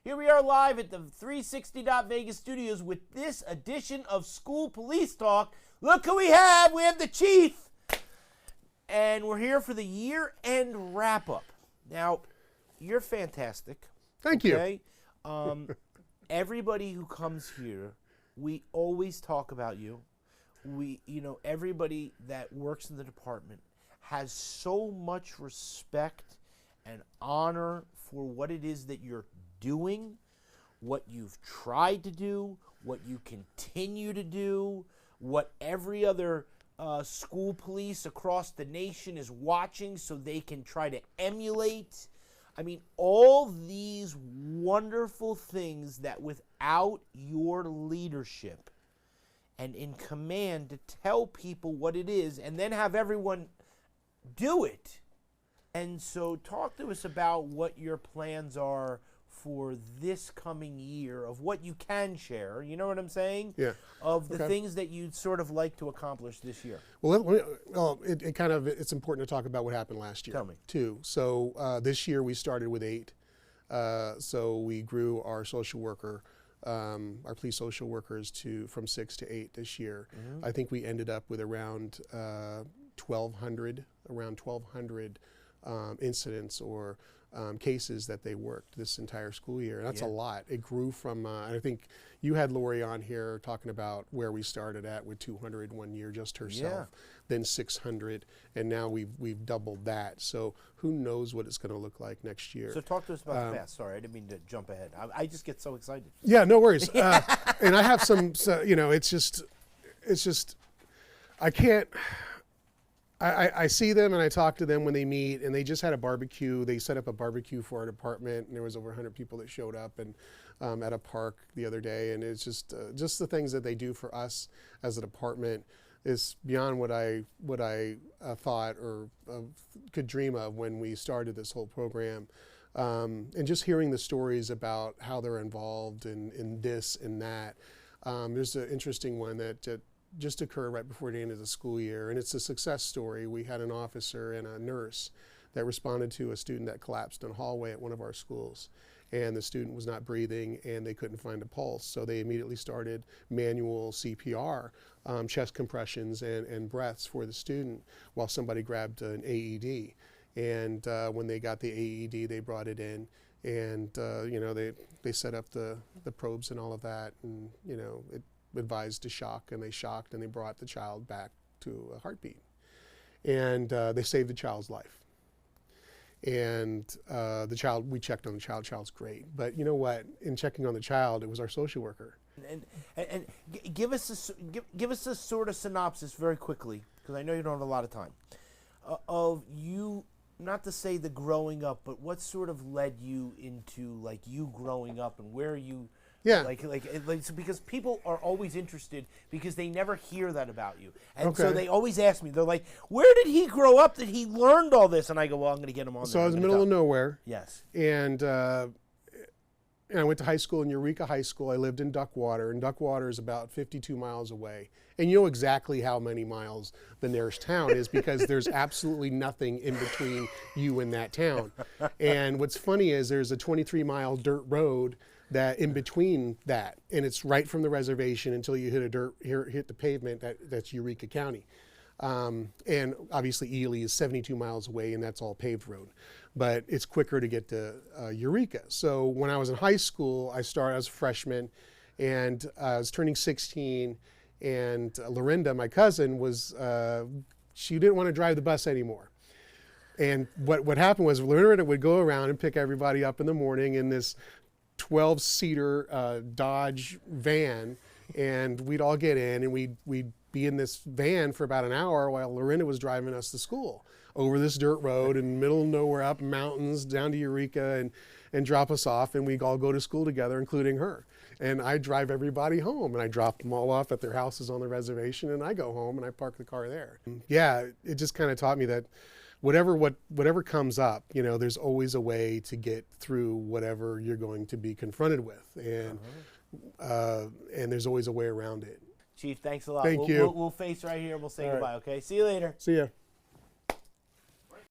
Here we are live at the 360 Vegas studios with this edition of School Police Talk. Look who we have. We have the chief. And we're here for the year-end wrap-up. Now, you're fantastic. Thank you. Everybody who comes here, we always talk about you. Everybody that works in the department has so much respect and honor for what it is that you're doing, what you've tried to do, what you continue to do, what every other school police across the nation is watching so they can try to emulate. I mean, all these wonderful things that without your leadership and in command to tell people what it is and then have everyone do it. And so talk to us about what your plans are for this coming year, of what you can share, you know what I'm saying? Yeah. Of the things that you'd sort of like to accomplish this year. Well, it's important to talk about what happened last year. Tell me. Too. So this year we started with 8. So we grew our social worker, our police social workers from 6 to 8 this year. Mm-hmm. I think we ended up with around 1,200 incidents or cases that they worked this entire school year. And that's a lot. It grew from, I think you had Lori on here talking about where we started at with 200 one year, just herself, then 600, and now we've doubled that. So who knows what it's going to look like next year. So talk to us about the past. Sorry, I didn't mean to jump ahead. I just get so excited. Yeah, no worries. And I have it's just, I can't, I see them and I talk to them when they meet, and they just had a barbecue. They set up a barbecue for our department, and there was over 100 people that showed up and at a park the other day. And it's just the things that they do for us as a department is beyond what I thought or could dream of when we started this whole program. And just hearing the stories about how they're involved in this and that. There's an interesting one that just occurred right before the end of the school year, and it's a success story. We had an officer and a nurse that responded to a student that collapsed in a hallway at one of our schools, and the student was not breathing and they couldn't find a pulse, so they immediately started manual CPR, chest compressions and breaths for the student while somebody grabbed an AED. And when they got the AED, they brought it in, and they set up the probes and all of that, and it advised to shock, and they shocked, and they brought the child back to a heartbeat, and they saved the child's life. And we checked on the child's great, but you know what, in checking on the child, it was our social worker. And give us a sort of synopsis very quickly, because I know you don't have a lot of time, of you, not to say the growing up, but what sort of led you into like you growing up, and where you. Yeah. Because people are always interested because they never hear that about you. And so they always ask me, they're like, where did he grow up that he learned all this? And I go, well, I'm going to get him on there. So I was in the middle of nowhere. Yes. And I went to high school in Eureka High School. I lived in Duckwater, and Duckwater is about 52 miles away. And you know exactly how many miles the nearest town is because there's absolutely nothing in between you and that town. And what's funny is there's a 23-mile dirt road that in between that, and it's right from the reservation until you hit the pavement. That's Eureka County, and obviously Ely is 72 miles away, and that's all paved road, but it's quicker to get to Eureka. So when I was in high school, I started as a freshman, and I was turning 16, and Lorinda, my cousin, she didn't want to drive the bus anymore. And what happened was Lorinda would go around and pick everybody up in the morning in this 12-seater Dodge van, and we'd all get in, and we'd be in this van for about an hour while Lorinda was driving us to school over this dirt road in the middle of nowhere, up mountains, down to Eureka, and drop us off, and we'd all go to school together, including her. And I drive everybody home, and I drop them all off at their houses on the reservation, and I go home and I park the car there. Yeah, it just kind of taught me that whatever comes up, there's always a way to get through whatever you're going to be confronted with, and there's always a way around it. Chief, thanks a lot. Thank you. We'll face right here. We'll say goodbye. Okay. See you later. See ya.